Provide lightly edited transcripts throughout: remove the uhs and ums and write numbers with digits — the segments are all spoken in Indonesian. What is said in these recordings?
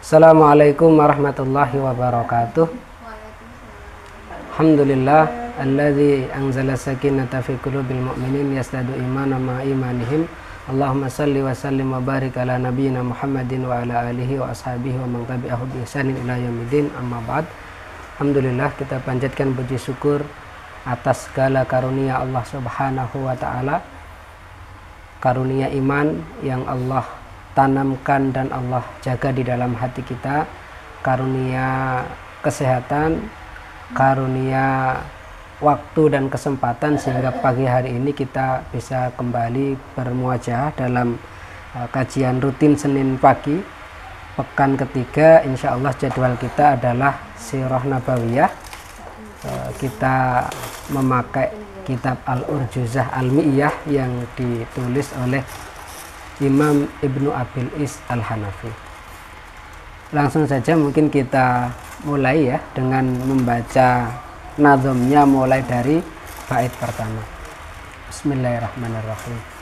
Assalamualaikum warahmatullahi wabarakatuh. Alhamdulillah alladzi anzala sakinata fi qulubil mu'minin yazdadu imanan ma imanihim. Allahumma salli wa sallim wa barik ala nabiyyina Muhammadin wa ala alihi wa ashabihi wa man tabi'ahu bi ihsanin ila yaumiddin, amma ba'd. Alhamdulillah, kita panjatkan puji syukur atas segala karunia Allah Subhanahu wa taala. Karunia iman yang Allah tanamkan dan Allah jaga di dalam hati kita, karunia kesehatan, karunia waktu dan kesempatan sehingga pagi hari ini kita bisa kembali bermuajah dalam kajian rutin Senin pagi pekan ketiga. Insya Allah jadwal kita adalah Sirah Nabawiyah. Kita memakai kitab Al-Urjuzah Al-Mi'iyah yang ditulis oleh Imam Ibnu Abil Is Al-Hanafi. Langsung saja mungkin kita mulai ya dengan membaca nazomnya mulai dari bait pertama. Bismillahirrahmanirrahim.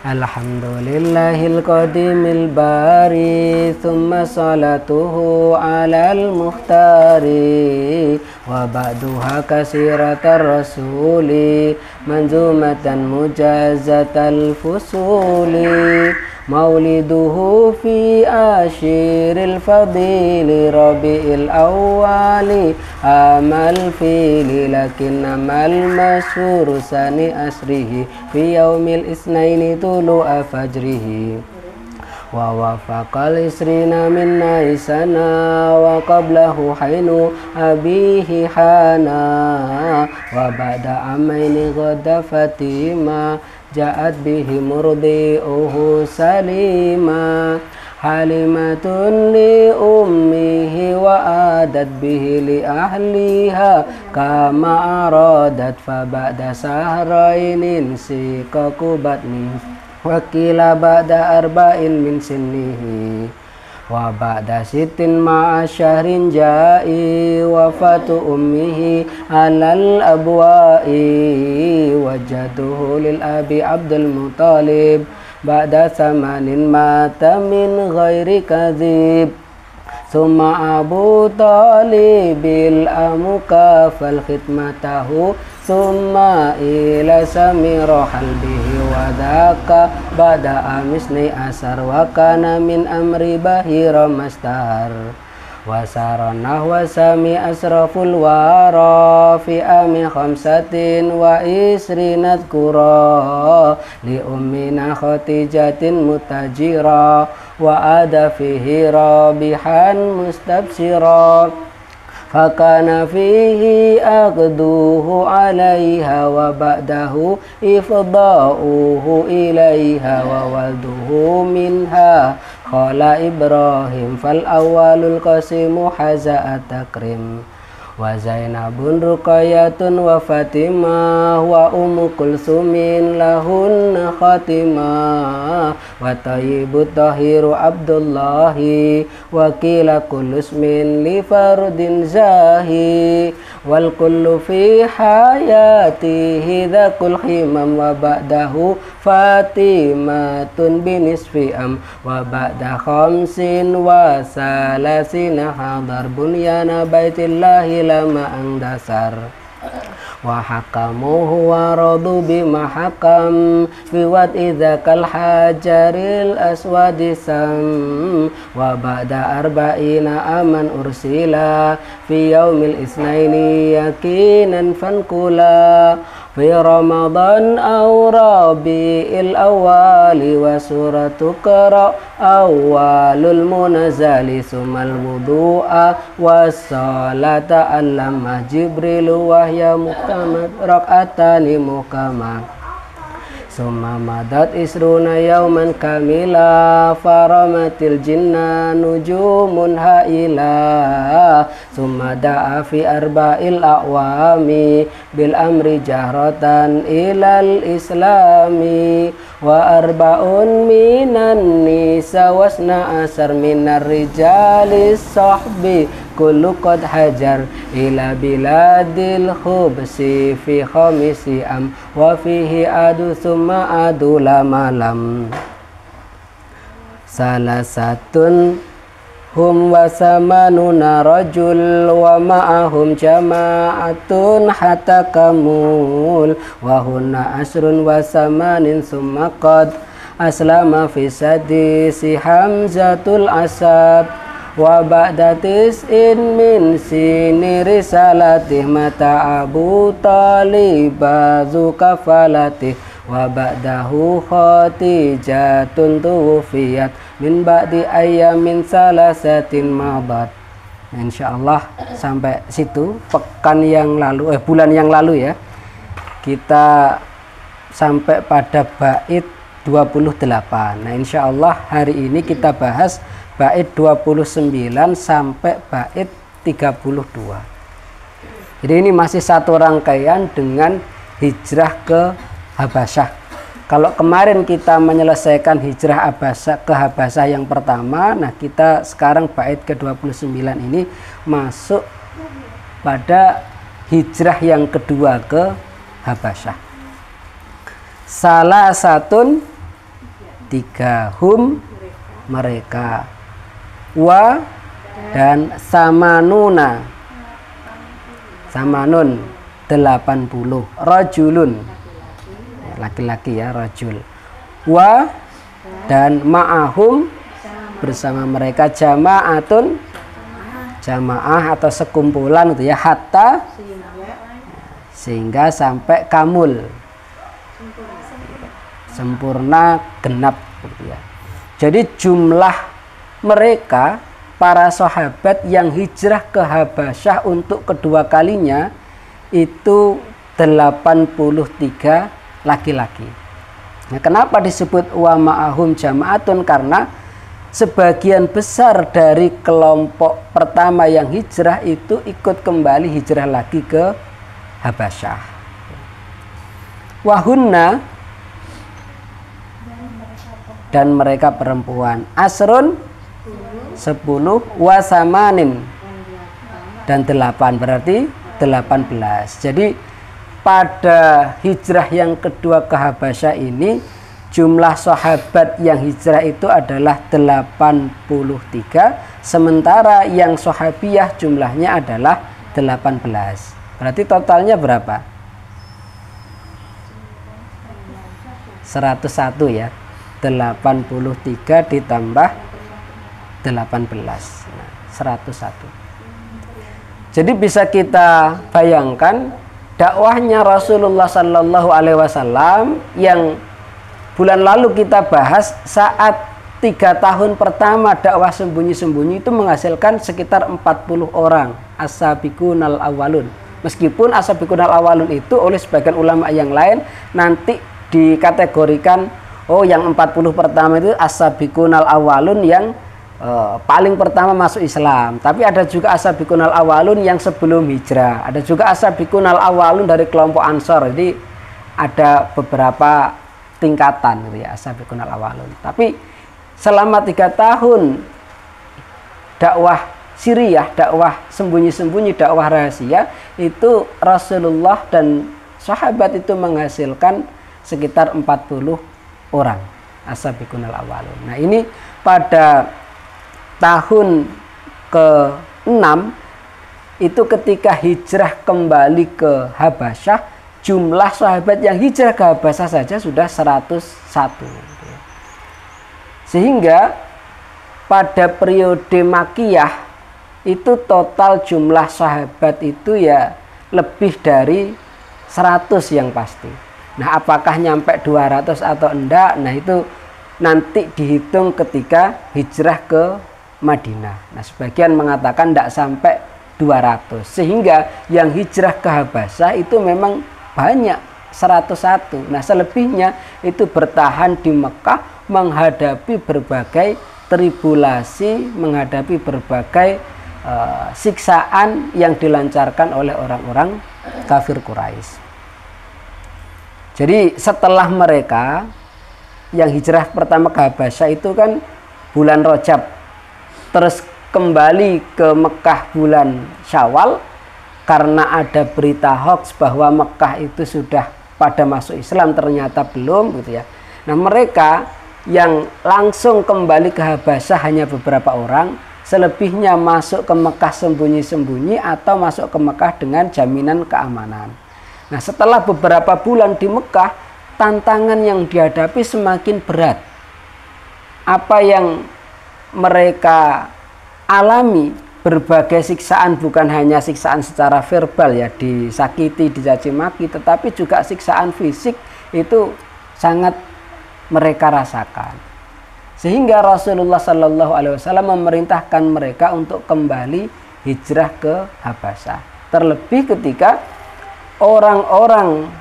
Alhamdulillahil qadimil bari, thumma salatuhu alal muhtari, wa ba'duha kasiratar rasuli, manzumatan mujazatal fusuli, mauliduhu fi ashiril fadili, rabi'il awwali, amal fili, lakin amal masyhur sani asrihi, fi yaumil isnaini tulu'a fajrihi, wa wafaqal isrina min naisana, wa qablahu hainu abihi hana, wa ba'da amaini ghadda fatima, ja'at bihi murdi'uhu salima, halimatun li ummihi wa adat bihi li ahliha kama aradat, fa ba'da sahrainin sikaku batni, wa qila ba'da arba'in min sinnihi, wa ba'da sittin ma'a syahrin ja'i, wafatu ummihi alal abwa'i, wajaduhu lil abi Abdul Muttalib, ba'da samanin mata min ghairi kadhib, summa Abu Talibil amuka fal khidmatahu, summa ila samira halbihi, wa dhaka ba'da amisni asar, wa kana min amri bahira mastahar, wa saranah wa sami asraful wara, fi ami khamsatin wa isrinat kura, li ummina khatijatin mutajira, wa ada fihi rabihan mustabsira, fakana fihi aqduhu alaiha, wa ba'dahu ifda'uhu ilaiha, wa walduhu minha qala Ibrahim, fal awalul qasimu haza'at takrim, wa Zainabun Ruqayyatun wa Fatimah, wa Ummu Kulsumin lahunna khatimah, wa Tayyibut Tahiru Abdullahi, wa qila kullu ismin li fardin zahi, wal kullu fi hayatihi dhakul himam, wa ba'dahu Fatimatun binisfi am, wa ba'da khamsin wa salasina hadar bunyana baitillahi lama ang dasar, wa hakamuhu wa radu bima hakam, biwat idha kal hajaril aswadisam, wa ba'da arba'ina aman ursila, fi yaumil isnaini yakinan fankula, fi Ramadan aw rabi'il awali, wa suratu qara awalul munazzali, sumal wudu'a was salata allama Jibril wahya mukammat rak'atani mukammat, summa madat isruna yauman kamila, faramatil jinna nujumun haila, summa da'a fi arba'il a'wami, bil amri jahratan ilal islami, wa arba'un minan nisa wasna asar minar rijalis sahbi, kullu qad hajar ila biladil khubsi, fi khamisi am, wa fihi adu summa adu lamalam, salah satun hum wa samanuna rajul wa ma'ahum jama'atun hatta kamul wa hunna asrun wa samanin summa qad aslama fi sadisi Hamzatul Asad wa ba'da tis'in min sini risalatih mata Abu Talib bazu kafalatih wa ba'dahu Khadijatun tuwfiyat min ba'di ayyamin salasatin madat. Nah, insyaallah sampai situ pekan yang lalu bulan yang lalu ya. Kita sampai pada bait 28. Nah, insyaallah hari ini kita bahas bait 29 sampai bait 32. Jadi ini masih satu rangkaian dengan hijrah ke Habasyah. Kalau kemarin kita menyelesaikan hijrah ke Habasyah yang pertama, nah kita sekarang bait ke-29 ini masuk pada hijrah yang kedua ke Habasyah. Salah satun 3 hum mereka, wa dan samanuna samanun 80, rajulun laki-laki ya, rajul, wa dan ma'ahum bersama mereka, jama'atun jamaah atau sekumpulan itu ya, hatta sehingga sampai kamul sempurna genap gitu ya. Jadi jumlah mereka para sahabat yang hijrah ke Habasyah untuk kedua kalinya itu 83 laki-laki. Nah, kenapa disebut wa ma'ahum jama'atun? Karena sebagian besar dari kelompok pertama yang hijrah itu ikut kembali hijrah lagi ke Habasyah. Wahunna dan mereka perempuan, asrun 10, wasamanin dan 8, berarti 18. Jadi pada hijrah yang kedua ke Habasyah ini jumlah sahabat yang hijrah itu adalah 83, sementara yang sahabiyah jumlahnya adalah 18. Berarti totalnya berapa? 101 ya. 83 ditambah 18. Nah, 101. Jadi bisa kita bayangkan dakwahnya Rasulullah Sallallahu Alaihi Wasallam yang bulan lalu kita bahas saat 3 tahun pertama dakwah sembunyi-sembunyi itu menghasilkan sekitar 40 orang as-sabiqunal awwalun. Meskipun as-sabiqunal awwalun itu oleh sebagian ulama yang lain nanti dikategorikan yang 40 pertama itu as-sabiqunal awwalun yang paling pertama masuk Islam. Tapi ada juga as-sabiqunal awwalun yang sebelum hijrah. Ada juga as-sabiqunal awwalun dari kelompok Ansor. Jadi ada beberapa tingkatan gitu ya, as-sabiqunal awwalun. Tapi selama 3 tahun dakwah siriyah, dakwah sembunyi-sembunyi, dakwah rahasia, itu Rasulullah dan sahabat itu menghasilkan sekitar 40 orang as-sabiqunal awwalun. Nah, ini pada tahun ke-6 itu ketika hijrah kembali ke Habasyah, jumlah sahabat yang hijrah ke Habasyah saja sudah 101. Sehingga pada periode Makkiyah itu total jumlah sahabat itu ya lebih dari 100 yang pasti. Nah, apakah nyampe 200 atau enggak? Nah, itu nanti dihitung ketika hijrah ke Madinah. Nah, sebagian mengatakan enggak sampai 200. Sehingga yang hijrah ke Habasyah itu memang banyak, 101. Nah, selebihnya itu bertahan di Mekah menghadapi berbagai tribulasi, menghadapi berbagai siksaan yang dilancarkan oleh orang-orang kafir Quraisy. Jadi setelah mereka yang hijrah pertama ke Habasyah itu kan bulan Rajab, terus kembali ke Mekah bulan Syawal karena ada berita hoax bahwa Mekah itu sudah pada masuk Islam, ternyata belum gitu ya. Nah, mereka yang langsung kembali ke Habasyah hanya beberapa orang, selebihnya masuk ke Mekah sembunyi-sembunyi atau masuk ke Mekah dengan jaminan keamanan. Nah, setelah beberapa bulan di Mekah, tantangan yang dihadapi semakin berat. Apa yang mereka alami, berbagai siksaan, bukan hanya siksaan secara verbal ya, disakiti, dicaci maki, tetapi juga siksaan fisik itu sangat mereka rasakan. Sehingga Rasulullah Shallallahu Alaihi Wasallam memerintahkan mereka untuk kembali hijrah ke Habasyah. Terlebih ketika orang-orang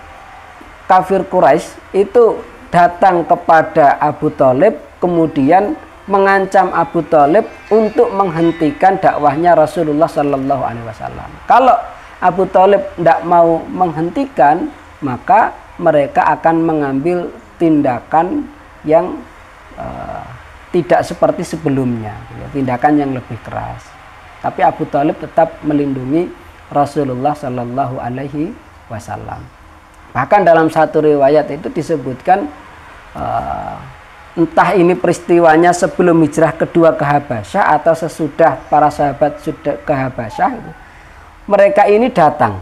kafir Quraisy itu datang kepada Abu Thalib, kemudian mengancam Abu Thalib untuk menghentikan dakwahnya Rasulullah Shallallahu Alaihi Wasallam. Kalau Abu Thalib tidak mau menghentikan, maka mereka akan mengambil tindakan yang tidak seperti sebelumnya, tindakan yang lebih keras. Tapi Abu Thalib tetap melindungi Rasulullah Shallallahu Alaihi Wasallam. Bahkan dalam satu riwayat itu disebutkan, entah ini peristiwanya sebelum hijrah kedua ke Habasyah atau sesudah para sahabat sudah ke Habasyah, mereka ini datang.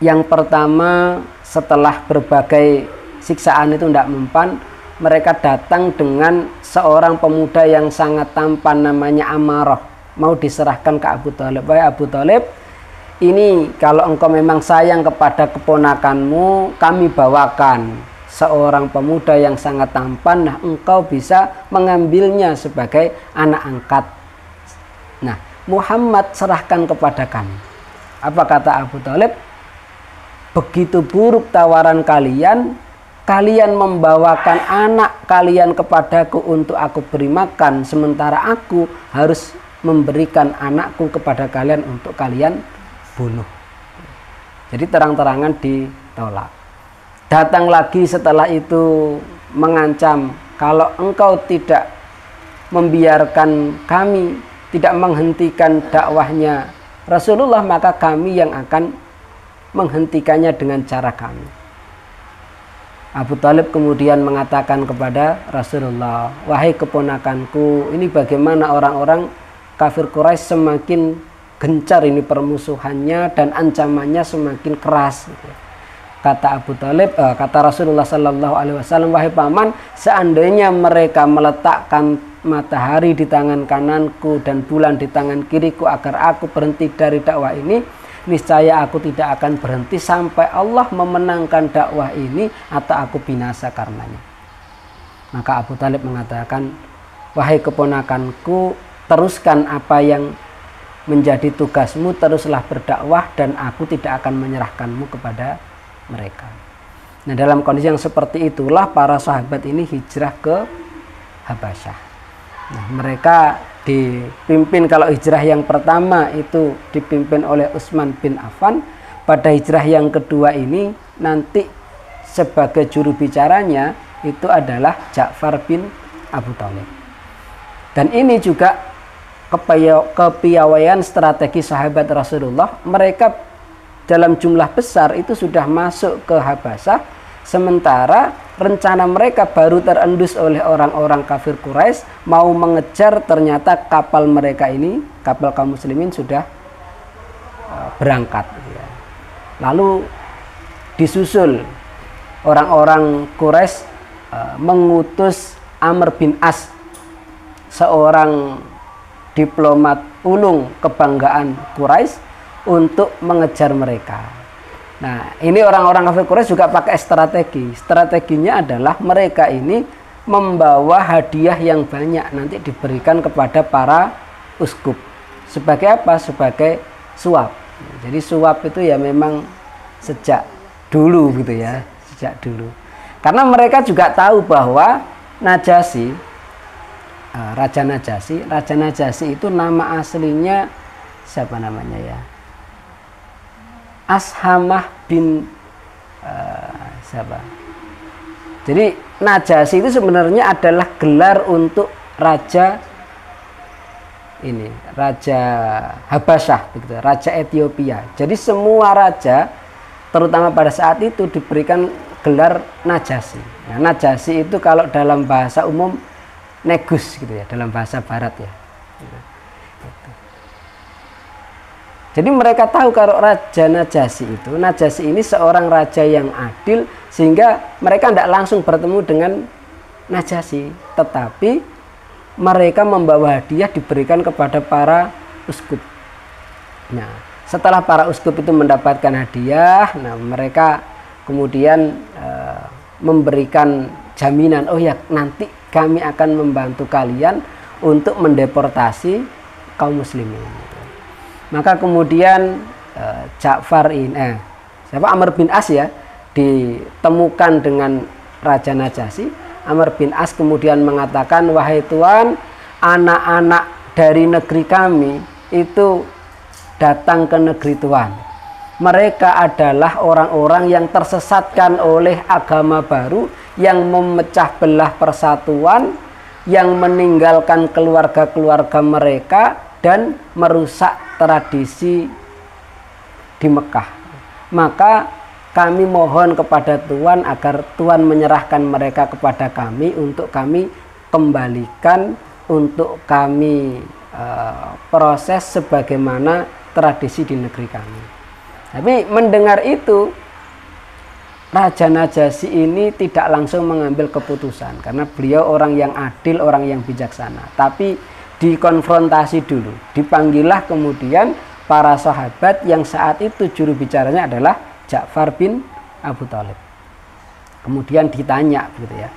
Yang pertama, setelah berbagai siksaan itu tidak mempan, mereka datang dengan seorang pemuda yang sangat tampan, namanya Amarah, mau diserahkan ke Abu Thalib. Wahai Abu Thalib, ini kalau engkau memang sayang kepada keponakanmu, kami bawakan seorang pemuda yang sangat tampan. Nah, engkau bisa mengambilnya sebagai anak angkat. Nah, Muhammad serahkan kepada kami. Apa kata Abu Thalib? Begitu buruk tawaran kalian, kalian membawakan anak kalian kepadaku untuk aku beri makan, sementara aku harus memberikan anakku kepada kalian untuk kalian bunuh. Jadi terang-terangan ditolak. Datang lagi setelah itu mengancam, kalau engkau tidak membiarkan kami, tidak menghentikan dakwahnya Rasulullah, maka kami yang akan menghentikannya dengan cara kami. Abu Thalib kemudian mengatakan kepada Rasulullah, wahai keponakanku, ini bagaimana orang-orang kafir Quraisy semakin gencar ini permusuhannya dan ancamannya semakin keras. Kata Abu Thalib, kata Rasulullah Sallallahu Alaihi Wasallam, wahai paman, seandainya mereka meletakkan matahari di tangan kananku dan bulan di tangan kiriku agar aku berhenti dari dakwah ini, niscaya aku tidak akan berhenti sampai Allah memenangkan dakwah ini atau aku binasa karenanya. Maka Abu Thalib mengatakan, wahai keponakanku, teruskan apa yang menjadi tugasmu, teruslah berdakwah dan aku tidak akan menyerahkanmu kepada mereka. Nah, dalam kondisi yang seperti itulah para sahabat ini hijrah ke Habasyah. Nah, mereka dipimpin, kalau hijrah yang pertama itu dipimpin oleh Utsman bin Affan, pada hijrah yang kedua ini nanti sebagai juru bicaranya itu adalah Ja'far bin Abu Thalib. Dan ini juga kepiawaian strategi sahabat Rasulullah. Mereka dalam jumlah besar itu sudah masuk ke Habasyah, sementara rencana mereka baru terendus oleh orang-orang kafir Quraisy mau mengejar. Ternyata kapal mereka ini, kapal kaum muslimin sudah berangkat. Lalu disusul orang-orang Quraisy mengutus Amr bin As, seorang diplomat ulung kebanggaan Quraisy, untuk mengejar mereka. Nah, ini orang-orang kafir Quraisy juga pakai strategi. Strateginya adalah mereka ini membawa hadiah yang banyak nanti diberikan kepada para uskup. Sebagai apa? Sebagai suap. Jadi suap itu ya memang sejak dulu gitu ya, sejak dulu. Karena mereka juga tahu bahwa Najasyi, Raja Najasyi itu nama aslinya siapa namanya ya? Ashamah bin siapa? Jadi Najasyi itu sebenarnya adalah gelar untuk raja ini, Raja Habasyah, begitu, Raja Ethiopia. Jadi semua raja, terutama pada saat itu, diberikan gelar Najasyi. Nah, Najasyi itu kalau dalam bahasa umum Negus gitu ya, dalam bahasa barat ya. Jadi mereka tahu kalau Raja Najasyi itu, Najasyi ini seorang raja yang adil, sehingga mereka tidak langsung bertemu dengan Najasyi, tetapi mereka membawa hadiah diberikan kepada para uskup. Nah, setelah para uskup itu mendapatkan hadiah, nah mereka kemudian memberikan jaminan, oh ya nanti kami akan membantu kalian untuk mendeportasi kaum muslimin. Maka kemudian Amr bin As ya ditemukan dengan Raja Najasyi. Amr bin As kemudian mengatakan, wahai Tuan, anak-anak dari negeri kami itu datang ke negeri Tuan. Mereka adalah orang-orang yang tersesatkan oleh agama baru, yang memecah belah persatuan, yang meninggalkan keluarga-keluarga mereka dan merusak tradisi di Mekah. Maka kami mohon kepada Tuan agar Tuan menyerahkan mereka kepada kami untuk kami kembalikan, untuk kami proses sebagaimana tradisi di negeri kami. Tapi mendengar itu, Raja Najasyi ini tidak langsung mengambil keputusan, karena beliau orang yang adil, orang yang bijaksana. Tapi dikonfrontasi dulu, dipanggillah kemudian para sahabat yang saat itu juru bicaranya adalah Ja'far bin Abu Thalib. Kemudian ditanya gitu ya,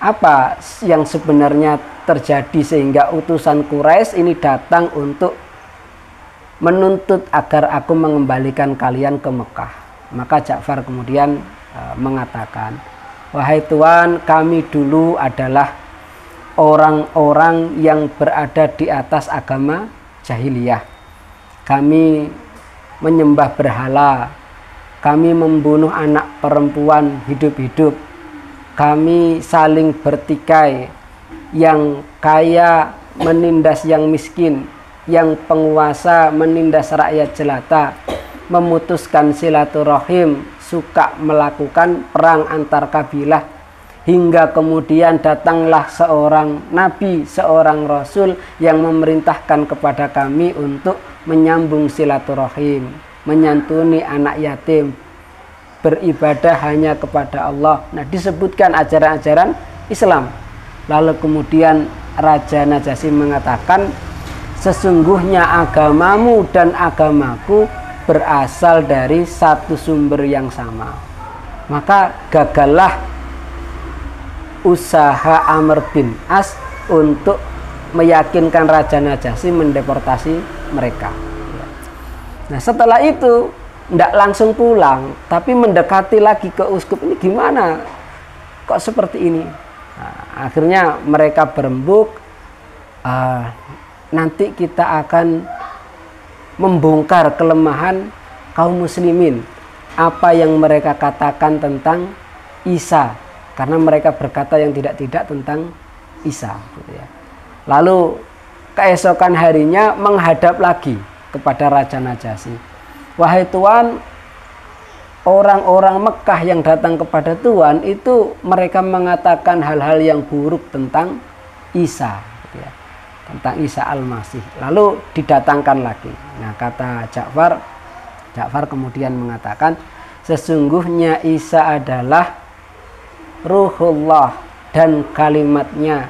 apa yang sebenarnya terjadi sehingga utusan Quraisy ini datang untuk menuntut agar aku mengembalikan kalian ke Mekah. Maka Ja'far kemudian mengatakan, wahai Tuan, kami dulu adalah orang-orang yang berada di atas agama jahiliyah. Kami menyembah berhala, kami membunuh anak perempuan hidup-hidup, kami saling bertikai, yang kaya menindas yang miskin, yang penguasa menindas rakyat jelata, memutuskan silaturahim, suka melakukan perang antar kabilah, hingga kemudian datanglah seorang nabi, seorang rasul yang memerintahkan kepada kami untuk menyambung silaturahim, menyantuni anak yatim, beribadah hanya kepada Allah. Nah, disebutkan ajaran-ajaran Islam. Lalu kemudian Raja Najasyi mengatakan, sesungguhnya agamamu dan agamaku berasal dari satu sumber yang sama. Maka gagallah usaha Amr bin As untuk meyakinkan Raja Najasyi mendeportasi mereka. Nah, setelah itu tidak langsung pulang, tapi mendekati lagi ke uskup. Ini gimana kok seperti ini? Nah, akhirnya mereka berembuk, nanti kita akan membongkar kelemahan kaum muslimin, apa yang mereka katakan tentang Isa, karena mereka berkata yang tidak-tidak tentang Isa gitu ya. Lalu keesokan harinya menghadap lagi kepada Raja Najasyi, wahai Tuan, orang-orang Mekah yang datang kepada Tuan itu mereka mengatakan hal-hal yang buruk tentang Isa gitu ya, tentang Isa Al-Masih. Lalu didatangkan lagi. Nah, kata Ja'far kemudian mengatakan, sesungguhnya Isa adalah Ruhullah dan kalimatnya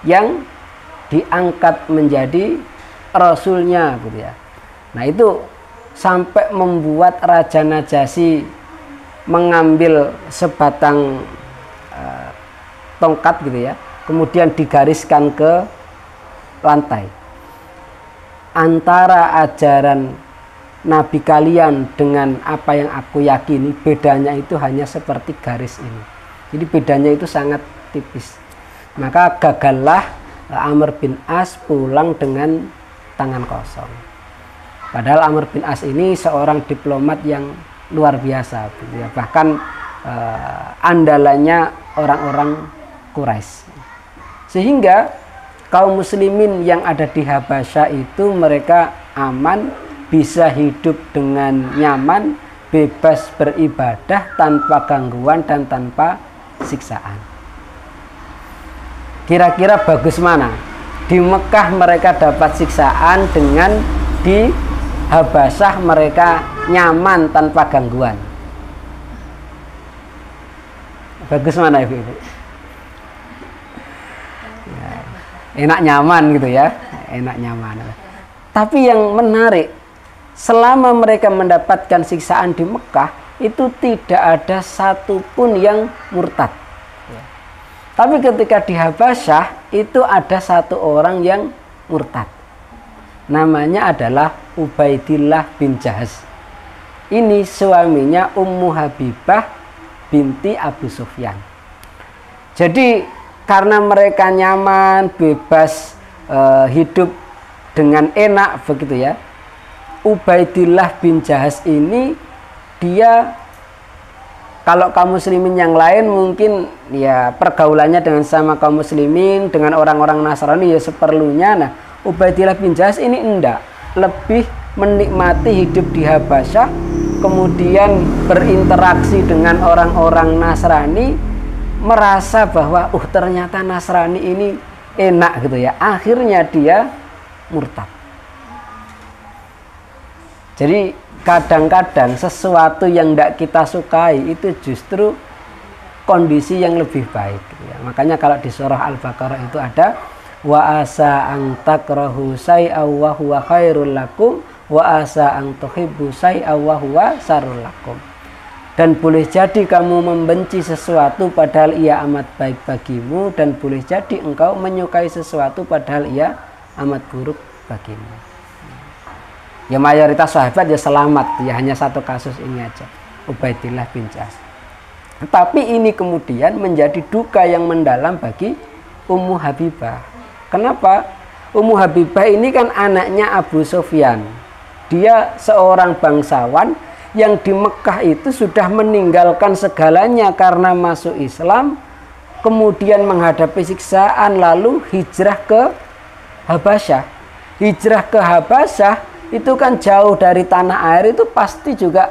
yang diangkat menjadi Rasulnya gitu ya. Nah, itu sampai membuat Raja Najasyi mengambil sebatang tongkat gitu ya, kemudian digariskan ke lantai. Antara ajaran Nabi kalian dengan apa yang aku yakini, bedanya itu hanya seperti garis ini. Jadi bedanya itu sangat tipis. Maka gagallah Amr bin As pulang dengan tangan kosong. Padahal Amr bin As ini seorang diplomat yang luar biasa, gitu ya. Bahkan andalannya orang-orang Quraisy. Sehingga kaum muslimin yang ada di Habasyah itu mereka aman, bisa hidup dengan nyaman, bebas beribadah tanpa gangguan dan tanpa siksaan. Kira-kira bagus mana? Di Mekah mereka dapat siksaan dengan di Habasyah mereka nyaman tanpa gangguan. Bagus mana ibu? Ya, enak nyaman gitu ya, enak nyaman. Tapi yang menarik, selama mereka mendapatkan siksaan di Mekah, itu tidak ada satupun yang murtad. Tapi ketika di Habasyah, itu ada satu orang yang murtad. Namanya adalah Ubaidillah bin Jahaz. Ini suaminya Ummu Habibah binti Abu Sufyan. Jadi karena mereka nyaman, bebas, hidup dengan enak begitu ya. Ubaidillah bin Jahaz ini dia, kalau kaum muslimin yang lain mungkin ya pergaulannya dengan sama kaum muslimin, dengan orang-orang Nasrani ya seperlunya. Nah, Ubaidillah bin Jahaz ini enggak, lebih menikmati hidup di Habasyah, kemudian berinteraksi dengan orang-orang Nasrani, merasa bahwa ternyata Nasrani ini enak gitu ya. Akhirnya dia murtad. Jadi kadang-kadang sesuatu yang tidak kita sukai itu justru kondisi yang lebih baik gitu ya. Makanya kalau di surah Al-Baqarah itu ada wa asa an takrahu syai'an wa huwa khairul lakum wa asa an tuhibbu syai'an wa huwa syarrul lakum. Dan boleh jadi kamu membenci sesuatu padahal ia amat baik bagimu, dan boleh jadi engkau menyukai sesuatu padahal ia amat buruk bagimu. Ya mayoritas sahabat ya selamat, ya hanya satu kasus ini aja, Ubaidillah bin Jahaz. Tapi ini kemudian menjadi duka yang mendalam bagi Ummu Habibah. Kenapa? Ummu Habibah ini kan anaknya Abu Sufyan. Dia seorang bangsawan yang di Mekah itu sudah meninggalkan segalanya karena masuk Islam, kemudian menghadapi siksaan, lalu hijrah ke Habasyah. Hijrah ke Habasyah itu kan jauh dari tanah air, itu pasti juga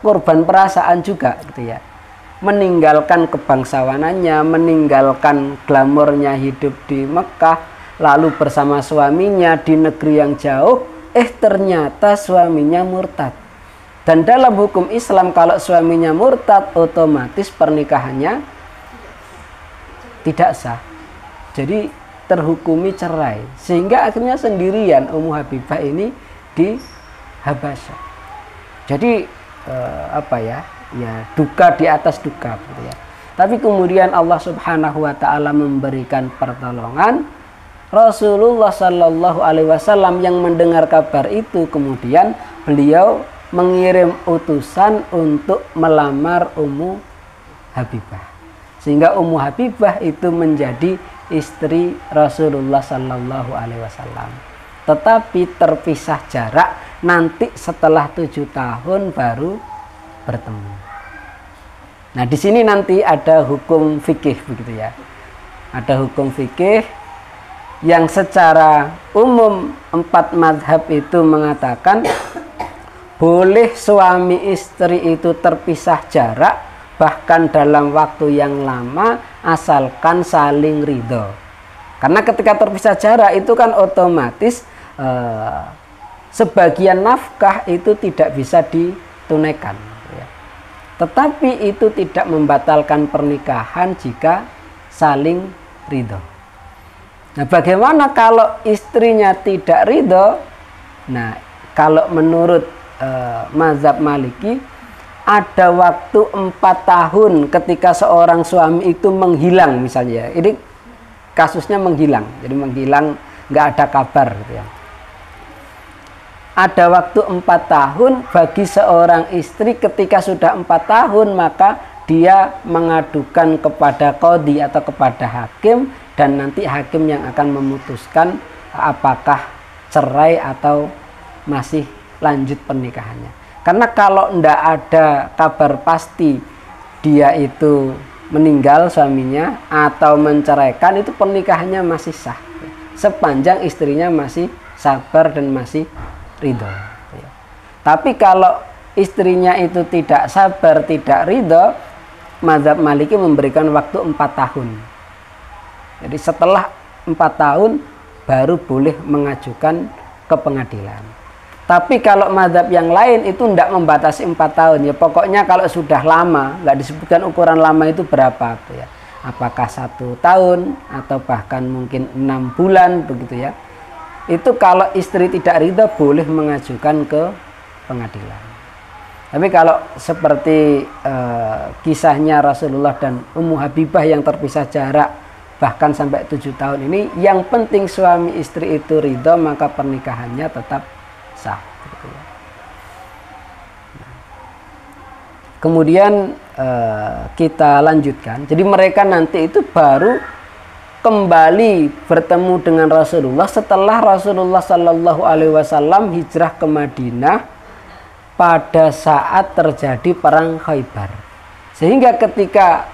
korban perasaan juga gitu ya. Meninggalkan kebangsawanannya, meninggalkan glamornya hidup di Mekah, lalu bersama suaminya di negeri yang jauh, ternyata suaminya murtad. Dan dalam hukum Islam kalau suaminya murtad, otomatis pernikahannya tidak sah. Jadi terhukumi cerai. Sehingga akhirnya sendirian Ummu Habibah ini di Habasyah. Jadi ya duka di atas duka gitu ya. Tapi kemudian Allah Subhanahu wa taala memberikan pertolongan. Rasulullah Shallallahu alaihi wasallam yang mendengar kabar itu, kemudian beliau mengirim utusan untuk melamar Ummu Habibah. Sehingga Ummu Habibah itu menjadi istri Rasulullah Shallallahu alaihi wasallam. Tetapi terpisah jarak, nanti setelah 7 tahun baru bertemu. Nah, di sini nanti ada hukum fikih begitu ya. Ada hukum fikih yang secara umum 4 mazhab itu mengatakan boleh suami istri itu terpisah jarak bahkan dalam waktu yang lama asalkan saling ridho. Karena ketika terpisah jarak itu kan otomatis sebagian nafkah itu tidak bisa ditunaikan. Tetapi itu tidak membatalkan pernikahan jika saling ridho. Nah, bagaimana kalau istrinya tidak ridho? Nah, kalau menurut mazhab Maliki, ada waktu 4 tahun ketika seorang suami itu menghilang misalnya. Ini kasusnya menghilang, jadi menghilang, nggak ada kabar gitu ya. Ada waktu 4 tahun bagi seorang istri. Ketika sudah 4 tahun maka dia mengadukan kepada qadhi atau kepada hakim, dan nanti hakim yang akan memutuskan apakah cerai atau masih lanjut pernikahannya. Karena kalau tidak ada kabar pasti dia itu meninggal suaminya atau menceraikan, itu pernikahannya masih sah sepanjang istrinya masih sabar dan masih ridho. Tapi kalau istrinya itu tidak sabar, tidak ridho, mazhab Maliki memberikan waktu 4 tahun. Jadi setelah 4 tahun baru boleh mengajukan ke pengadilan. Tapi kalau mazhab yang lain itu tidak membatasi 4 tahun ya. Pokoknya kalau sudah lama, nggak disebutkan ukuran lama itu berapa gitu ya. Apakah 1 tahun atau bahkan mungkin 6 bulan begitu ya. Itu kalau istri tidak ridha boleh mengajukan ke pengadilan. Tapi kalau seperti kisahnya Rasulullah dan Ummu Habibah yang terpisah jarak bahkan sampai 7 tahun ini, yang penting suami istri itu ridha, maka pernikahannya tetap sah. Gitu ya. Kemudian kita lanjutkan. Jadi mereka nanti itu baru kembali bertemu dengan Rasulullah setelah Rasulullah Shallallahu Alaihi Wasallam hijrah ke Madinah pada saat terjadi perang Khaybar. Sehingga ketika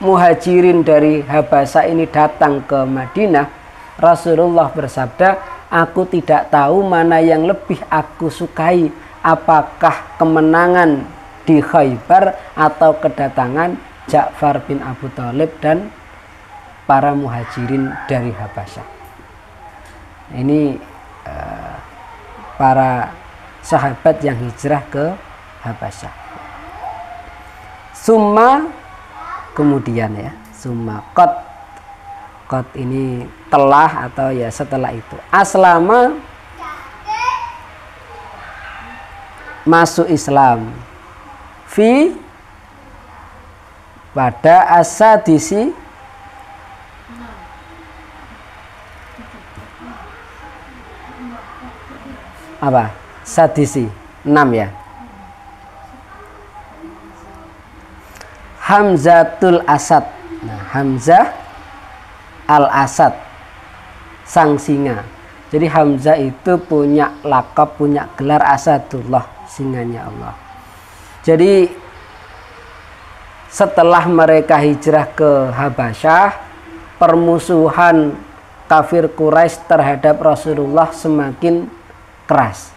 muhajirin dari Habasah ini datang ke Madinah, Rasulullah bersabda, aku tidak tahu mana yang lebih aku sukai, apakah kemenangan di Khaybar atau kedatangan Ja'far bin Abu Thalib dan para muhajirin dari Habasyah. Ini para sahabat yang hijrah ke Habasyah. Summa, kemudian ya, summa qad ini telah atau ya setelah itu. Aslama, masuk Islam. Fi, pada asadisi, apa? Sadisi 6 ya. Hamzatul Asad. Nah, Hamzah Al-Asad, sang singa. Jadi Hamzah itu punya lakab, punya gelar Asadullah, singanya Allah. Jadi setelah mereka hijrah ke Habasyah, permusuhan kafir Quraisy terhadap Rasulullah semakin keras.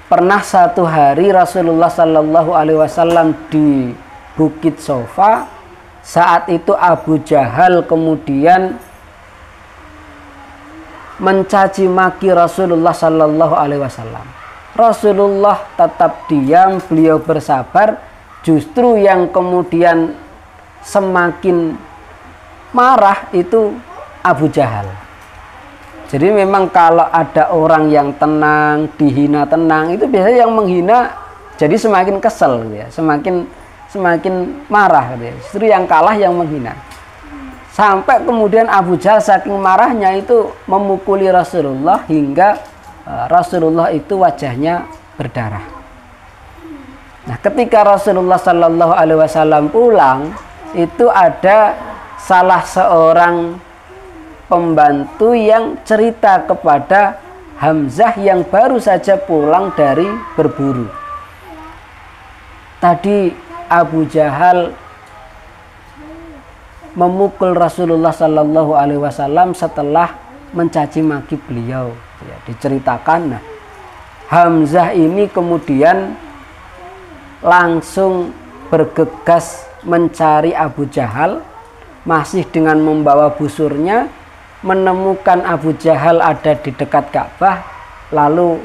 Pernah satu hari Rasulullah Shallallahu Alaihi Wasallam di Bukit Sofa. Saat itu Abu Jahal kemudian mencaci maki Rasulullah Shallallahu Alaihi Wasallam. Rasulullah tetap diam, beliau bersabar. Justru yang kemudian semakin marah itu Abu Jahal. Jadi memang kalau ada orang yang tenang, dihina tenang, itu biasanya yang menghina jadi semakin kesel gitu ya, semakin marah gitu ya. Justru yang kalah yang menghina. Sampai kemudian Abu Jahal saking marahnya itu memukuli Rasulullah hingga Rasulullah itu wajahnya berdarah. Nah, ketika Rasulullah Shallallahu Alaihi Wasallam pulang, itu ada salah seorang pembantu yang cerita kepada Hamzah yang baru saja pulang dari berburu. Tadi Abu Jahal memukul Rasulullah Shallallahu Alaihi Wasallam setelah mencaci maki beliau. Ya, diceritakan. Nah, Hamzah ini kemudian langsung bergegas mencari Abu Jahal, masih dengan membawa busurnya, menemukan Abu Jahal ada di dekat Ka'bah. Lalu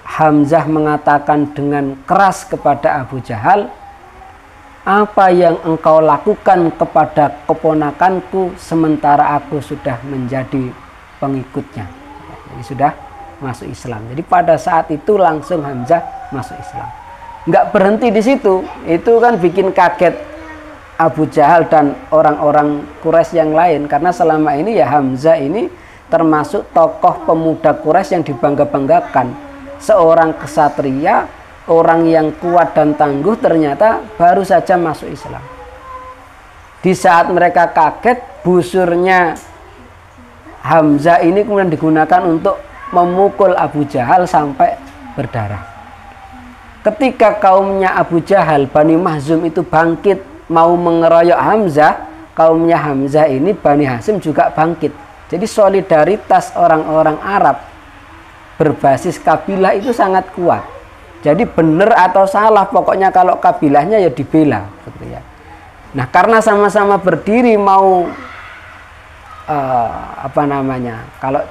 Hamzah mengatakan dengan keras kepada Abu Jahal, apa yang engkau lakukan kepada keponakanku sementara aku sudah menjadi pengikutnya. Jadi sudah masuk Islam. Jadi pada saat itu langsung Hamzah masuk Islam. Nggak berhenti di situ. Itu kan bikin kaget Abu Jahal dan orang-orang Quraisy yang lain, karena selama ini ya Hamzah ini termasuk tokoh pemuda Quraisy yang dibangga-banggakan. Seorang kesatria, orang yang kuat dan tangguh, ternyata baru saja masuk Islam. Di saat mereka kaget, busurnya Hamzah ini kemudian digunakan untuk memukul Abu Jahal sampai berdarah. Ketika kaumnya Abu Jahal, Bani Mahzum itu bangkit mau mengeroyok Hamzah, kaumnya Hamzah ini Bani Hasyim juga bangkit. Jadi solidaritas orang-orang Arab berbasis kabilah itu sangat kuat. Jadi benar atau salah, pokoknya kalau kabilahnya ya dibela, gitu ya. Nah, karena sama-sama berdiri mau apa namanya, kalau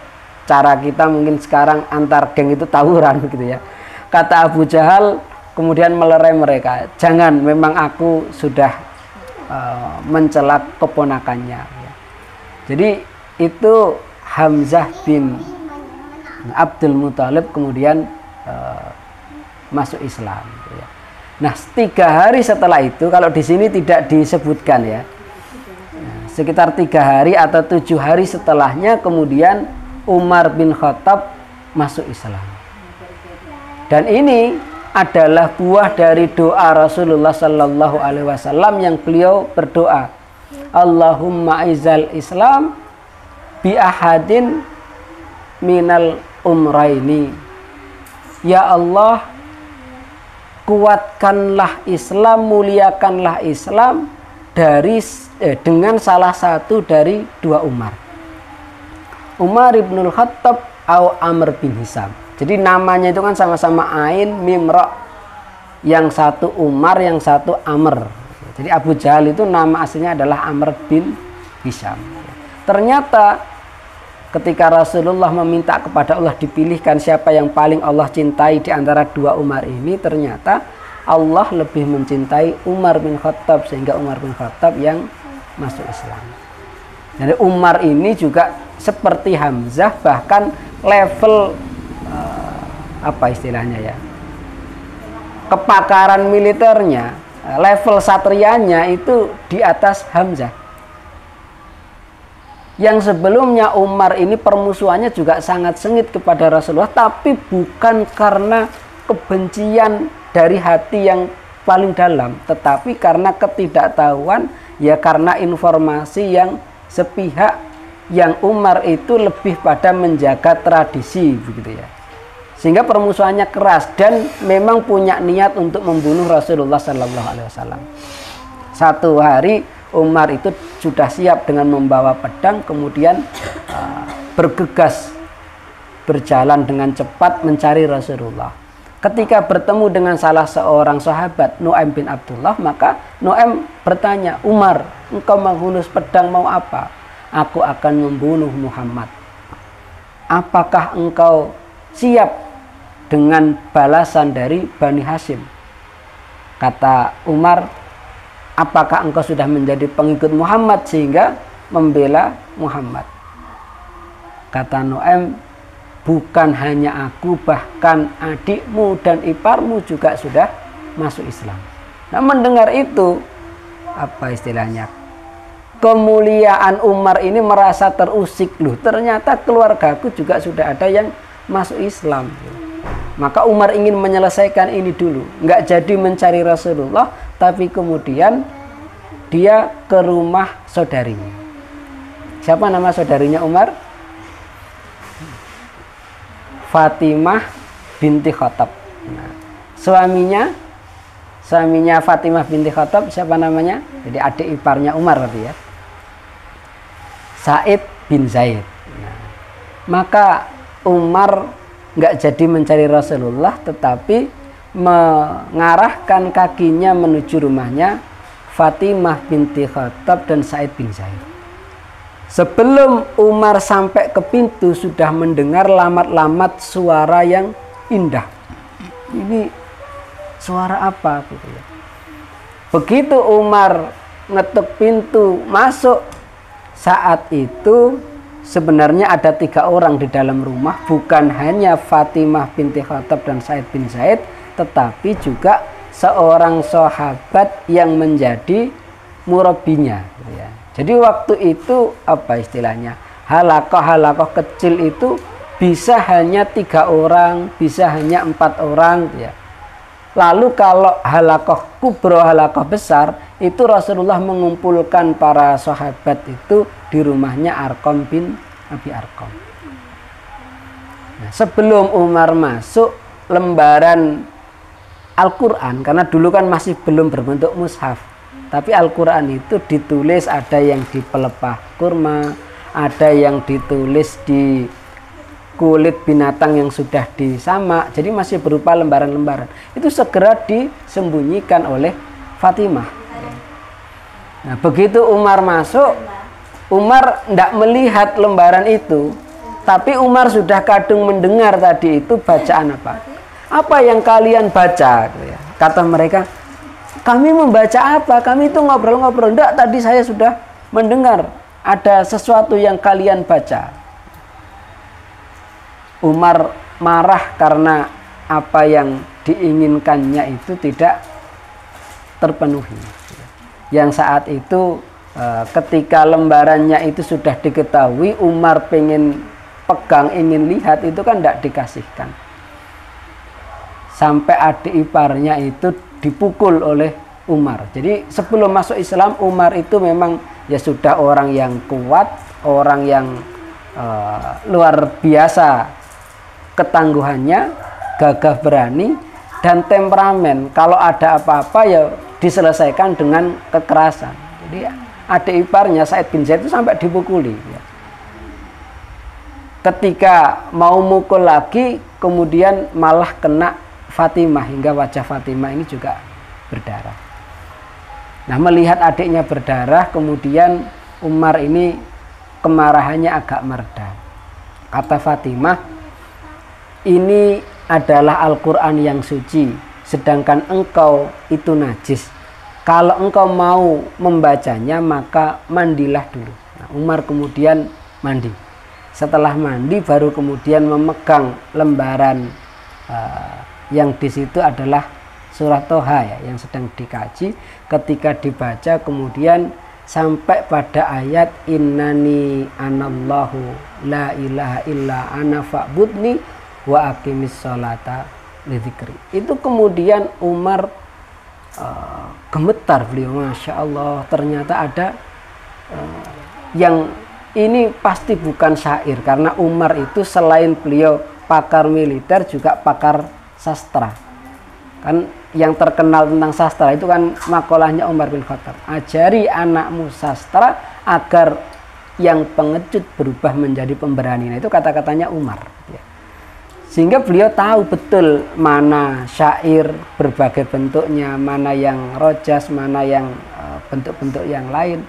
cara kita mungkin sekarang antar geng itu tawuran gitu ya. Kata Abu Jahal kemudian melerai mereka, jangan, memang aku sudah mencelak keponakannya ya. Jadi itu Hamzah bin Abdul Muthalib kemudian masuk Islam gitu ya. Nah 3 hari setelah itu, kalau di sini tidak disebutkan ya, sekitar 3 hari atau 7 hari setelahnya kemudian Umar bin Khattab masuk Islam. Dan ini adalah buah dari doa Rasulullah Sallallahu Alaihi Wasallam yang beliau berdoa, Allahumma izal Islam bi ahadin minal umraini. Ya Allah, kuatkanlah Islam, muliakanlah Islam dengan salah satu dari 2 Umar. Umar ibnul Khattab atau Amr bin Hisam. Jadi namanya itu kan sama-sama Ain, Mim, Ra. Yang satu Umar, yang satu Amr. Jadi Abu Jahal itu nama aslinya adalah Amr bin Hisam. Ternyata ketika Rasulullah meminta kepada Allah dipilihkan siapa yang paling Allah cintai di antara 2 Umar ini, ternyata Allah lebih mencintai Umar bin Khattab, sehingga Umar bin Khattab yang masuk Islam. Jadi Umar ini juga seperti Hamzah, bahkan level apa istilahnya ya, kepakaran militernya, level satrianya itu di atas Hamzah. Yang sebelumnya Umar ini permusuhannya juga sangat sengit kepada Rasulullah, tapi bukan karena kebencian dari hati yang paling dalam, tetapi karena ketidaktahuan, ya karena informasi yang sepihak, yang Umar itu lebih pada menjaga tradisi begitu ya. Sehingga permusuhannya keras dan memang punya niat untuk membunuh Rasulullah Sallallahu Alaihi Wasallam. Satu hari Umar itu sudah siap dengan membawa pedang, kemudian bergegas berjalan dengan cepat mencari Rasulullah. Ketika bertemu dengan salah seorang sahabat, Nu'aim bin Abdullah, maka Nu'aim bertanya, Umar, engkau menghunus pedang mau apa? Aku akan membunuh Muhammad. Apakah engkau siap dengan balasan dari Bani Hashim? Kata Umar, apakah engkau sudah menjadi pengikut Muhammad sehingga membela Muhammad? Kata Nu'aim, bukan hanya aku, bahkan adikmu dan iparmu juga sudah masuk Islam. Nah, mendengar itu, apa istilahnya, kemuliaan Umar ini merasa terusik, loh ternyata keluargaku juga sudah ada yang masuk Islam. Maka Umar ingin menyelesaikan ini dulu, nggak jadi mencari Rasulullah, tapi kemudian dia ke rumah saudarinya. Siapa nama saudarinya Umar? Fatimah binti Khattab. Nah, suaminya Fatimah binti Khattab siapa namanya? Jadi adik iparnya Umar berarti ya. Sa'id bin Zaid. Nah, maka Umar nggak jadi mencari Rasulullah, tetapi mengarahkan kakinya menuju rumahnya Fatimah binti Khattab dan Sa'id bin Zaid. Sebelum Umar sampai ke pintu sudah mendengar lamat-lamat suara yang indah. Ini suara apa? Gitu ya. Begitu Umar ngetuk pintu masuk, saat itu sebenarnya ada 3 orang di dalam rumah, bukan hanya Fatimah binti Khattab dan Sa'id bin Zaid, tetapi juga seorang sahabat yang menjadi murabinya. Ya. Jadi waktu itu apa istilahnya, halakoh kecil itu bisa hanya 3 orang, bisa hanya 4 orang. Ya. Lalu kalau halakoh kubro, halakoh besar, itu Rasulullah mengumpulkan para sahabat itu di rumahnya Arqam bin Abi Arqam. Nah, sebelum Umar masuk, lembaran Al-Quran, karena dulu kan masih belum berbentuk mushaf, tapi Al-Quran itu ditulis, ada yang di pelepah kurma, ada yang ditulis di kulit binatang yang sudah disamak, jadi masih berupa lembaran-lembaran. Itu segera disembunyikan oleh Fatimah. Nah, begitu Umar masuk, Umar tidak melihat lembaran itu, tapi Umar sudah kadung mendengar tadi itu bacaan apa. Apa yang kalian baca? Kata mereka, kami membaca apa? Kami itu ngobrol-ngobrol. Enggak, tadi saya sudah mendengar ada sesuatu yang kalian baca. Umar marah karena apa yang diinginkannya itu tidak terpenuhi. Yang saat itu ketika lembarannya itu sudah diketahui, Umar pengen pegang, ingin lihat, itu kan tidak dikasihkan. Sampai adik iparnya itu dipukul oleh Umar. Jadi sebelum masuk Islam, Umar itu memang ya sudah orang yang kuat, orang yang luar biasa ketangguhannya, gagah berani, dan temperamen. Kalau ada apa-apa ya diselesaikan dengan kekerasan. Jadi adik iparnya Sa'id bin Zaid itu sampai dipukuli. Ya. Ketika mau mukul lagi, kemudian malah kena Fatimah, hingga wajah Fatimah ini juga berdarah. Nah, melihat adiknya berdarah, kemudian Umar ini kemarahannya agak mereda. Kata Fatimah, ini adalah Al-Quran yang suci, sedangkan engkau itu najis. Kalau engkau mau membacanya, maka mandilah dulu. Nah, Umar kemudian mandi. Setelah mandi, baru kemudian memegang lembaran yang di situ adalah surat Toha ya, yang sedang dikaji. Ketika dibaca, kemudian sampai pada ayat innani anallahu la ilaha illa ana fa'budni wa aqimis sholata lidzikri. Itu kemudian Umar gemetar, beliau, Masya Allah, ternyata ada yang ini pasti bukan syair, karena Umar itu selain beliau pakar militer juga pakar sastra. Kan yang terkenal tentang sastra itu kan makalahnya Umar bin Khattab, ajari anakmu sastra agar yang pengecut berubah menjadi pemberani. Nah, itu kata-katanya Umar ya. Sehingga beliau tahu betul mana syair berbagai bentuknya, mana yang rojas, mana yang bentuk-bentuk yang lain,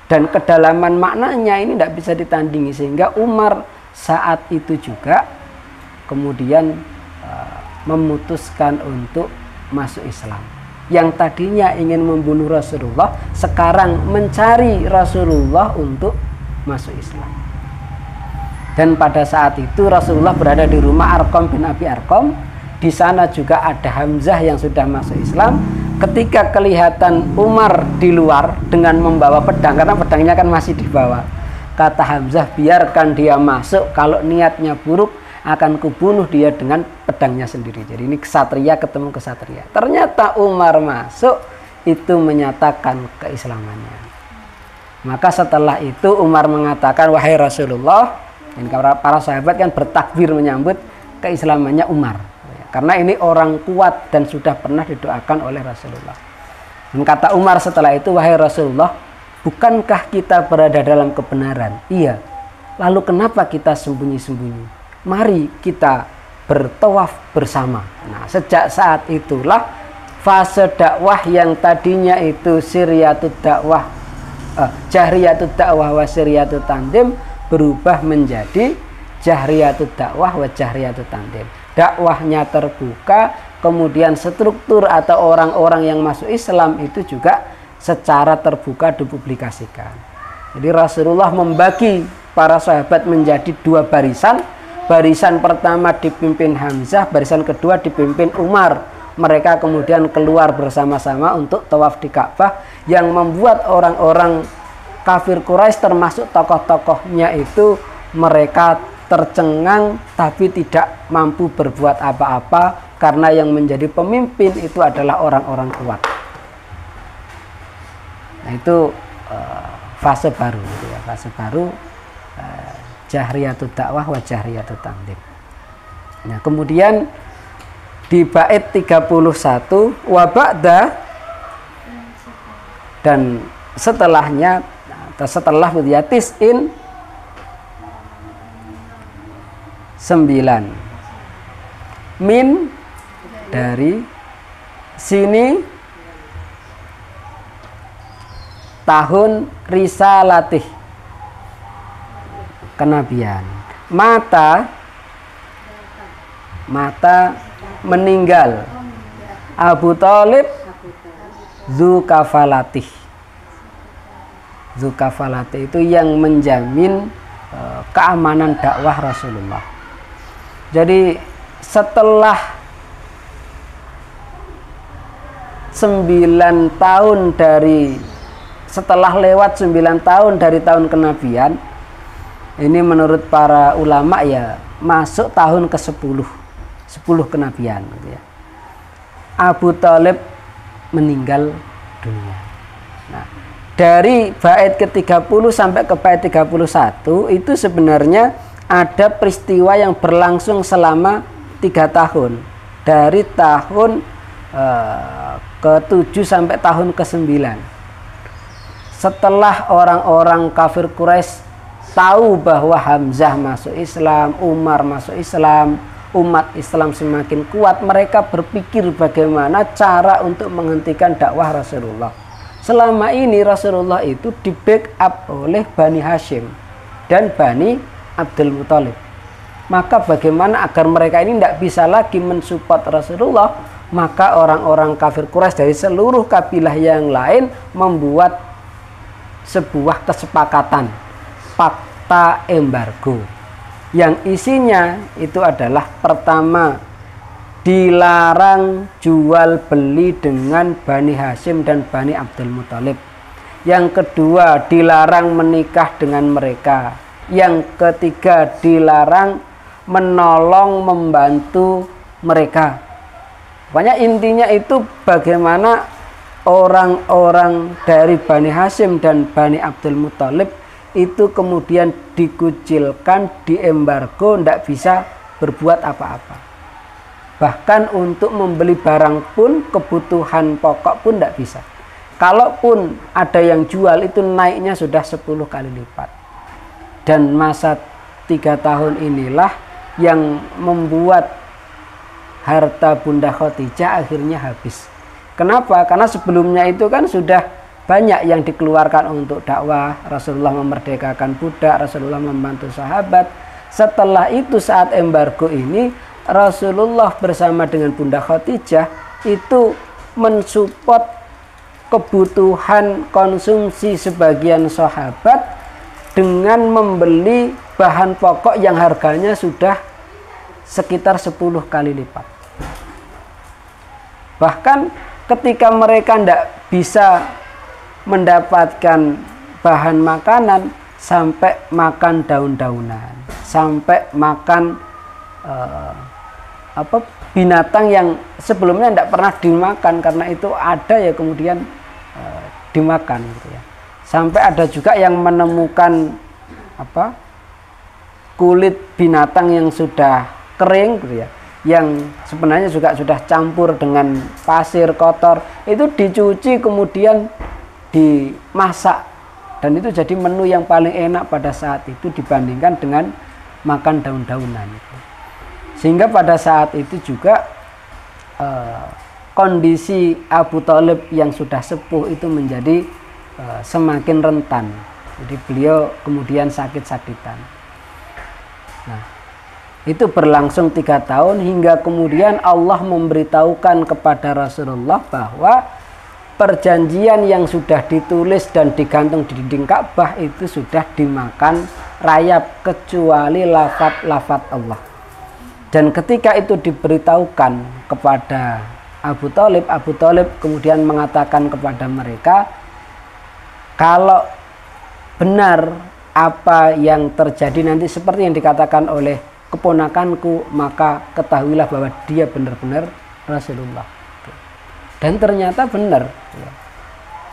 dan kedalaman maknanya ini tidak bisa ditandingi. Sehingga Umar saat itu juga kemudian memutuskan untuk masuk Islam. Yang tadinya ingin membunuh Rasulullah, sekarang mencari Rasulullah untuk masuk Islam. Dan pada saat itu Rasulullah berada di rumah Arqam bin Abi Arqam. Di sana juga ada Hamzah yang sudah masuk Islam. Ketika kelihatan Umar di luar dengan membawa pedang, karena pedangnya kan masih dibawa, kata Hamzah, biarkan dia masuk, kalau niatnya buruk akan kubunuh dia dengan pedangnya sendiri. Jadi ini kesatria ketemu kesatria. Ternyata Umar masuk, itu menyatakan keislamannya. Maka setelah itu Umar mengatakan, wahai Rasulullah, dan para sahabat kan bertakbir menyambut keislamannya Umar, karena ini orang kuat dan sudah pernah didoakan oleh Rasulullah. Dan kata Umar setelah itu, wahai Rasulullah, bukankah kita berada dalam kebenaran? Iya. Lalu kenapa kita sembunyi-sembunyi? Mari kita bertawaf bersama. Nah, sejak saat itulah fase dakwah yang tadinya itu siriyatut dakwah, jahriyatut dakwah wa siriyatut tandim, berubah menjadi jahriyatut dakwah wa jahriyatut tandim. Dakwahnya terbuka, kemudian struktur atau orang-orang yang masuk Islam itu juga secara terbuka dipublikasikan. Jadi Rasulullah membagi para sahabat menjadi dua barisan. Barisan pertama dipimpin Hamzah, barisan kedua dipimpin Umar. Mereka kemudian keluar bersama-sama untuk tawaf di Ka'bah, yang membuat orang-orang kafir Quraisy termasuk tokoh-tokohnya itu mereka tercengang tapi tidak mampu berbuat apa-apa, karena yang menjadi pemimpin itu adalah orang-orang kuat. Nah, itu fase baru gitu ya, fase baru jahriyatut dakwah wa jahriyatut tandim. Nah, kemudian di bait 31 wa ba'da, dan setelahnya, setelah tis'in 9 min dari sini tahun risalatih kenabian. Mata meninggal. Abu Thalib Dzulkafalatih. Dzulkafalatih itu yang menjamin keamanan dakwah Rasulullah. Jadi setelah 9 tahun setelah lewat 9 tahun dari tahun kenabian, ini menurut para ulama ya masuk tahun ke-10 kenabian gitu ya. Abu Thalib meninggal dunia. Nah, dari bait ke-30 sampai ke bait 31 itu sebenarnya ada peristiwa yang berlangsung selama 3 tahun. Dari tahun ke-7 sampai tahun ke-9. Setelah orang-orang kafir Quraisy tahu bahwa Hamzah masuk Islam, Umar masuk Islam, umat Islam semakin kuat, mereka berpikir bagaimana cara untuk menghentikan dakwah Rasulullah. Selama ini Rasulullah itu di backup oleh Bani Hashim dan Bani Abdul Muthalib. Maka bagaimana agar mereka ini tidak bisa lagi mensupport Rasulullah? Maka orang-orang kafir Quraisy dari seluruh kabilah yang lain membuat sebuah kesepakatan, fakta embargo, yang isinya itu adalah pertama, dilarang jual beli dengan Bani Hashim dan Bani Abdul Muthalib. Yang kedua, dilarang menikah dengan mereka. Yang ketiga, dilarang menolong membantu mereka. Pokoknya intinya itu bagaimana orang-orang dari Bani Hashim dan Bani Abdul Muthalib itu kemudian dikucilkan, diembargo, tidak bisa berbuat apa-apa. Bahkan untuk membeli barang pun, kebutuhan pokok pun tidak bisa. Kalaupun ada yang jual itu naiknya sudah 10 kali lipat. Dan masa 3 tahun inilah yang membuat harta Bunda Khadijah akhirnya habis. Kenapa? Karena sebelumnya itu kan sudah banyak yang dikeluarkan untuk dakwah. Rasulullah memerdekakan budak, Rasulullah membantu sahabat. Setelah itu saat embargo ini, Rasulullah bersama dengan Bunda Khadijah itu mensupport kebutuhan konsumsi sebagian sahabat dengan membeli bahan pokok yang harganya sudah sekitar 10 kali lipat. Bahkan ketika mereka tidak bisa mendapatkan bahan makanan, sampai makan daun-daunan, sampai makan binatang yang sebelumnya tidak pernah dimakan, karena itu ada ya kemudian dimakan gitu ya. Sampai ada juga yang menemukan kulit binatang yang sudah kering gitu ya, yang sebenarnya juga sudah campur dengan pasir kotor, itu dicuci kemudian dimasak, dan itu jadi menu yang paling enak pada saat itu dibandingkan dengan makan daun-daunan. Sehingga pada saat itu juga kondisi Abu Thalib yang sudah sepuh itu menjadi semakin rentan. Jadi beliau kemudian sakit-sakitan. Nah, itu berlangsung 3 tahun hingga kemudian Allah memberitahukan kepada Rasulullah bahwa perjanjian yang sudah ditulis dan digantung di dinding Ka'bah itu sudah dimakan rayap kecuali lafaz-lafaz Allah. Dan ketika itu diberitahukan kepada Abu Thalib kemudian mengatakan kepada mereka, kalau benar apa yang terjadi nanti seperti yang dikatakan oleh keponakanku, maka ketahuilah bahwa dia benar-benar Rasulullah. Dan ternyata benar.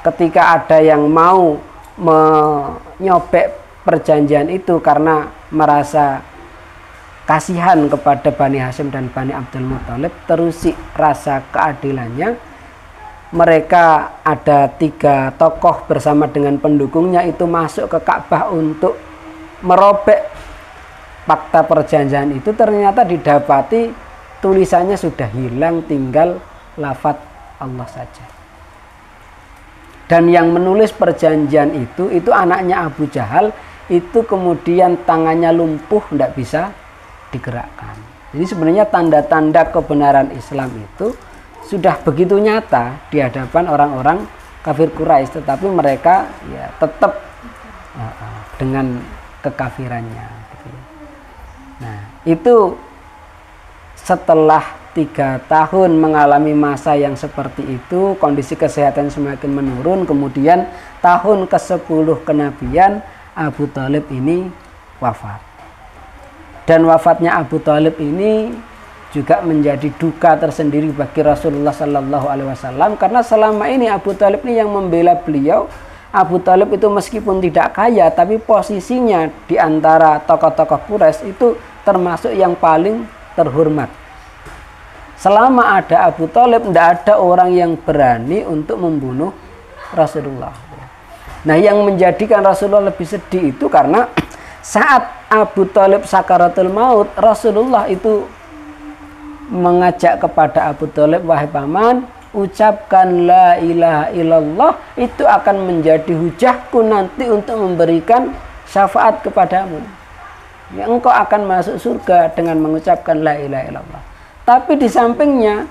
Ketika ada yang mau menyobek perjanjian itu karena merasa kasihan kepada Bani Hashim dan Bani Abdul Muthalib, terusik rasa keadilannya, mereka ada 3 tokoh bersama dengan pendukungnya itu masuk ke Ka'bah untuk merobek fakta perjanjian itu. Ternyata didapati tulisannya sudah hilang, tinggal lafaz Allah saja. Dan yang menulis perjanjian itu anaknya Abu Jahal itu kemudian tangannya lumpuh, tidak bisa digerakkan. Jadi sebenarnya tanda-tanda kebenaran Islam itu sudah begitu nyata di hadapan orang-orang kafir Quraisy, tetapi mereka ya tetap dengan kekafirannya. Gitu. Nah, itu setelah 3 tahun mengalami masa yang seperti itu, kondisi kesehatan semakin menurun, kemudian tahun ke-10 kenabian Abu Thalib ini wafat. Dan wafatnya Abu Thalib ini juga menjadi duka tersendiri bagi Rasulullah Sallallahu Alaihi Wasallam, karena selama ini Abu Thalib ini yang membela beliau. Abu Thalib itu meskipun tidak kaya, tapi posisinya di antara tokoh-tokoh Quraisy itu termasuk yang paling terhormat. Selama ada Abu Thalib, tidak ada orang yang berani untuk membunuh Rasulullah. Nah, yang menjadikan Rasulullah lebih sedih itu karena saat Abu Thalib sakaratul maut, Rasulullah itu mengajak kepada Abu Thalib, wahai paman, ucapkan la ilaha illallah, itu akan menjadi hujahku nanti untuk memberikan syafaat kepadamu. Ya, engkau akan masuk surga dengan mengucapkan la ilaha illallah. Tapi di sampingnya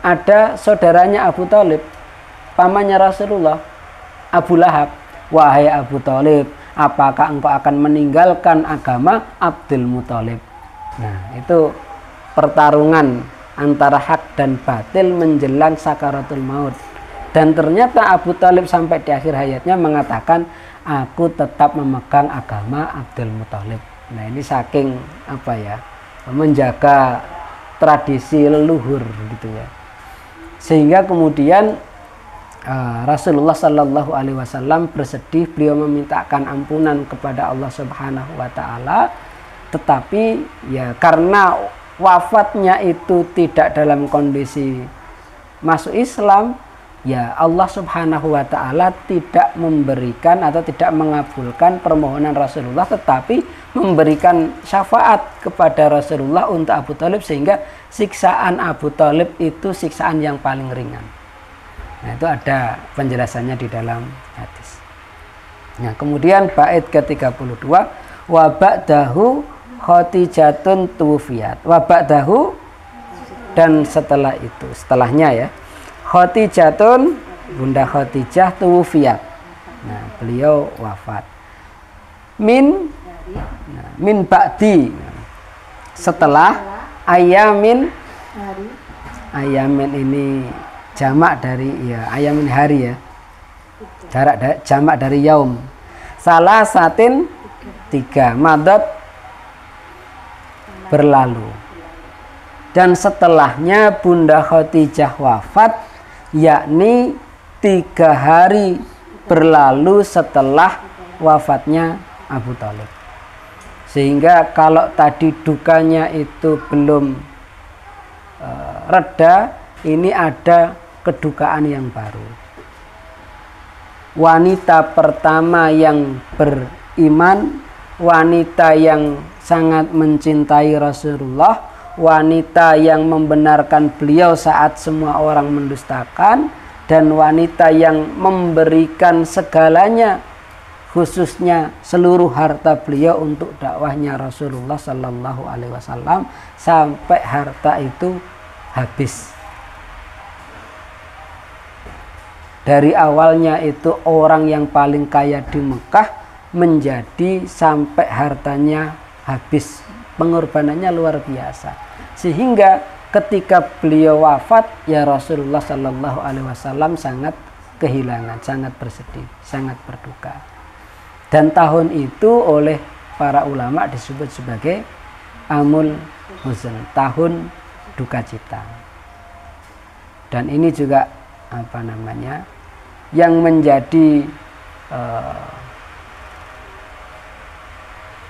ada saudaranya Abu Thalib, pamannya Rasulullah, Abu Lahab. Wahai Abu Thalib, apakah engkau akan meninggalkan agama Abdul Muthalib? Nah, itu pertarungan antara hak dan batil menjelang sakaratul maut. Dan ternyata Abu Thalib sampai di akhir hayatnya mengatakan, aku tetap memegang agama Abdul Muthalib. Nah, ini saking menjaga tradisi leluhur gitu ya. Sehingga kemudian Rasulullah Sallallahu Alaihi Wasallam bersedih, beliau memintakan ampunan kepada Allah Subhanahu Wa Taala, tetapi ya karena wafatnya itu tidak dalam kondisi masuk Islam, ya Allah Subhanahu Wa Taala tidak memberikan atau tidak mengabulkan permohonan Rasulullah, tetapi memberikan syafaat kepada Rasulullah untuk Abu Thalib, sehingga siksaan Abu Thalib itu siksaan yang paling ringan. Nah, itu ada penjelasannya di dalam hadis. Nah, kemudian bait ke-32, wa ba'dahu Khadijatun tuwfiyat. Wa ba'dahu, dan setelah itu, setelahnya ya, Khadijatun, Bunda Khadijah tuwfiyat. Nah, beliau wafat. Min ba'di, setelah ayamin. Ayamin ini jamak dari ayamin hari ya. Jamak dari yaum. Salah satin 3, madat berlalu. Dan setelahnya Bunda Khadijah wafat, yakni 3 hari berlalu setelah wafatnya Abu Thalib. Sehingga kalau tadi dukanya itu belum reda, ini ada kedukaan yang baru. Wanita pertama yang beriman, wanita yang sangat mencintai Rasulullah, wanita yang membenarkan beliau saat semua orang mendustakan, dan wanita yang memberikan segalanya, khususnya seluruh harta beliau untuk dakwahnya Rasulullah Sallallahu Alaihi Wasallam, sampai harta itu habis. Dari awalnya itu orang yang paling kaya di Mekah, menjadi sampai hartanya habis. Pengorbanannya luar biasa. Sehingga ketika beliau wafat, ya Rasulullah Sallallahu Alaihi Wasallam sangat kehilangan, sangat bersedih, sangat berduka. Dan tahun itu oleh para ulama disebut sebagai Amul Huzn, tahun duka cita. Dan ini juga yang menjadi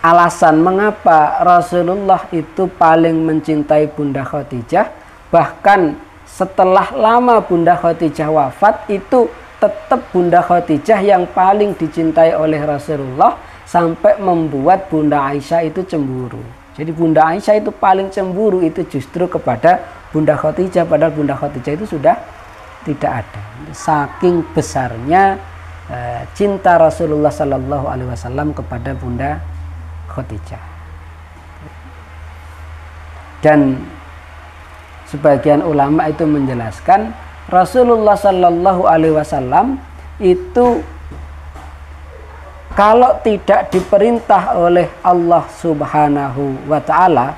alasan mengapa Rasulullah itu paling mencintai Bunda Khadijah. Bahkan setelah lama Bunda Khadijah wafat, itu tetap Bunda Khadijah yang paling dicintai oleh Rasulullah, sampai membuat Bunda Aisyah itu cemburu. Jadi Bunda Aisyah itu paling cemburu itu justru kepada Bunda Khadijah, padahal Bunda Khadijah itu sudah tidak ada. Saking besarnya cinta Rasulullah Sallallahu Alaihi Wasallam kepada Bunda Khadijah. Dan sebagian ulama itu menjelaskan Rasulullah Sallallahu Alaihi Wasallam itu kalau tidak diperintah oleh Allah Subhanahu wa Ta'ala,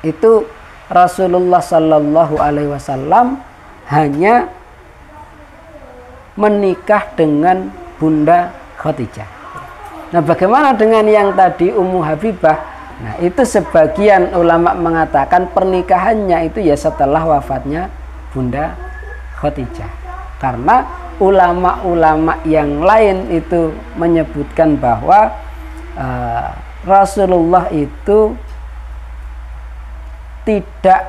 itu Rasulullah Sallallahu Alaihi Wasallam hanya menikah dengan Bunda Khadijah. Nah, bagaimana dengan yang tadi Ummu Habibah? Nah, itu sebagian ulama mengatakan pernikahannya itu ya setelah wafatnya Bunda Khadijah. Karena ulama-ulama yang lain itu menyebutkan bahwa Rasulullah itu tidak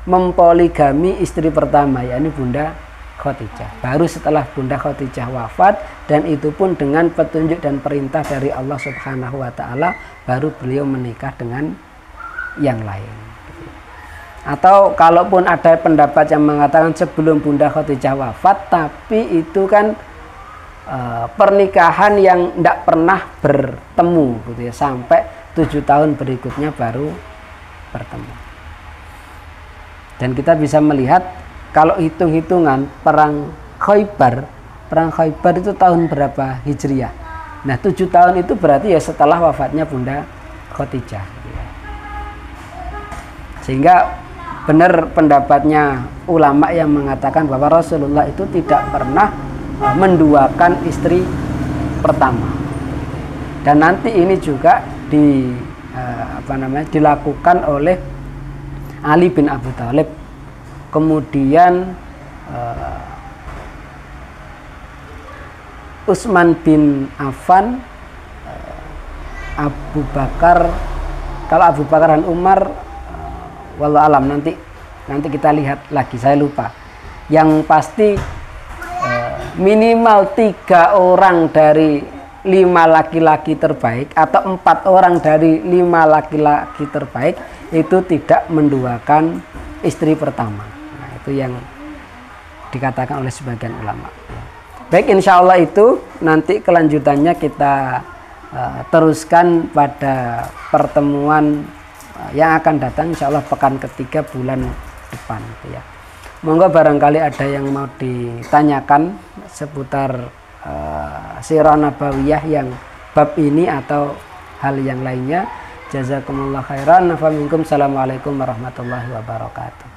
mempoligami istri pertama, yakni Bunda Khadijah. Baru setelah Bunda Khadijah wafat, dan itu pun dengan petunjuk dan perintah dari Allah Subhanahu wa Ta'ala, baru beliau menikah dengan yang lain. Atau kalaupun ada pendapat yang mengatakan sebelum Bunda Khadijah wafat, tapi itu kan pernikahan yang tidak pernah bertemu gitu ya, sampai 7 tahun berikutnya baru bertemu. Dan kita bisa melihat kalau hitung-hitungan perang Khaybar itu tahun berapa Hijriah? Nah, 7 tahun itu berarti ya setelah wafatnya Bunda Khadijah gitu ya. Sehingga benar pendapatnya ulama yang mengatakan bahwa Rasulullah itu tidak pernah menduakan istri pertama. Dan nanti ini juga dilakukan oleh Ali bin Abi Thalib, kemudian Utsman bin Affan, Abu Bakar. Kalau Abu Bakar dan Umar, wallahu alam, nanti kita lihat lagi, saya lupa. Yang pasti minimal 3 orang dari 5 laki-laki terbaik atau 4 orang dari 5 laki-laki terbaik itu tidak menduakan istri pertama. Nah, itu yang dikatakan oleh sebagian ulama. Baik, insya Allah itu nanti kelanjutannya kita teruskan pada pertemuan yang akan datang, insya Allah pekan ketiga bulan depan gitu ya. Monggo barangkali ada yang mau ditanyakan seputar Sirah Nabawiyah yang bab ini atau hal yang lainnya. Jazakumullah khairan. Assalamualaikum warahmatullahi wabarakatuh.